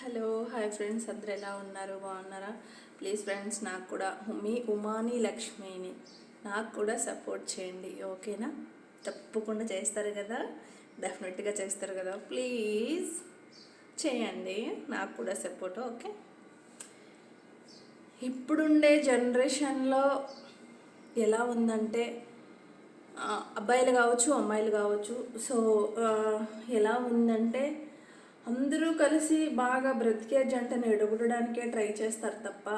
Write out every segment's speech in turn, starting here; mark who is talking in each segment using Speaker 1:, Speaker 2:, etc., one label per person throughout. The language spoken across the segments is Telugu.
Speaker 1: హలో హాయ్ ఫ్రెండ్స్, అందరు ఎలా ఉన్నారు? బాగున్నారా? ప్లీజ్ ఫ్రెండ్స్, నాకు కూడా మీ ఉమాని లక్ష్మిని నాకు కూడా సపోర్ట్ చేయండి, ఓకేనా? తప్పకుండా చేస్తారు కదా, డెఫినెట్గా చేస్తారు కదా. ప్లీజ్ చేయండి, నాకు కూడా సపోర్ట్, ఓకే? ఇప్పుడుండే జనరేషన్లో ఎలా ఉందంటే అబ్బాయిలు కావచ్చు, అమ్మాయిలు కావచ్చు, సో ఎలా ఉందంటే అందరూ కలిసి బాగా బ్రతికే జంటను ఎడగొట్టడానికే ట్రై చేస్తారు తప్ప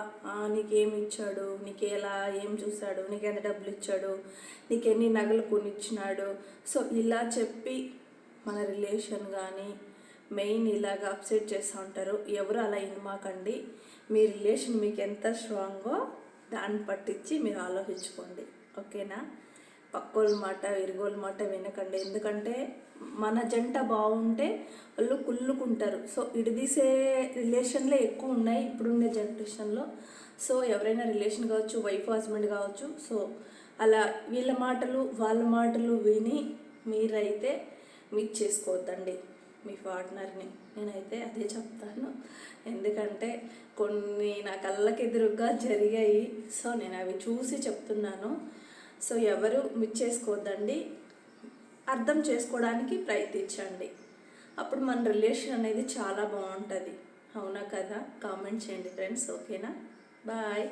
Speaker 1: నీకేమి ఇచ్చాడు, నీకు ఎలా ఏం చూశాడు, నీకు ఎంత డబ్బులు ఇచ్చాడు, నీకు ఎన్ని నగలు కొనిచ్చినాడు, సో ఇలా చెప్పి మన రిలేషన్ కానీ మెయిన్ ఇలాగ అప్సెట్ చేస్తూ ఉంటారు. ఎవరు అలా ఇనమాకండి. మీ రిలేషన్ మీకు ఎంత స్ట్రాంగో దాన్ని పట్టించి మీరు ఆలోచించుకోండి, ఓకేనా? పక్కోళ్ళ మాట ఇరుగోళ్ళ మాట వినకండి. ఎందుకంటే మన జంట బాగుంటే వాళ్ళు కుళ్ళుకుంటారు. సో ఇడిదీసే రిలేషన్లే ఎక్కువ ఉన్నాయి ఇప్పుడుండే జనరేషన్లో. సో ఎవరైనా రిలేషన్ కావచ్చు, వైఫ్ హస్బెండ్ కావచ్చు, సో అలా వీళ్ళ మాటలు వాళ్ళ మాటలు విని మీరైతే మిస్ చేసుకోవద్దండి మీ పార్ట్నర్ని. నేనైతే అదే చెప్తాను. ఎందుకంటే కొన్ని నా కళ్ళకి ఎదురుగా జరిగాయి, సో నేను అవి చూసి చెప్తున్నాను. సో ఎవరు మిస్ చేసుకోవద్దండి, అర్థం చేసుకోవడానికి ప్రయత్నించండి. అప్పుడు మన రిలేషన్ అనేది చాలా బాగుంటుంది. అవునా కదా? కామెంట్ చేయండి ఫ్రెండ్స్, ఓకేనా? బాయ్.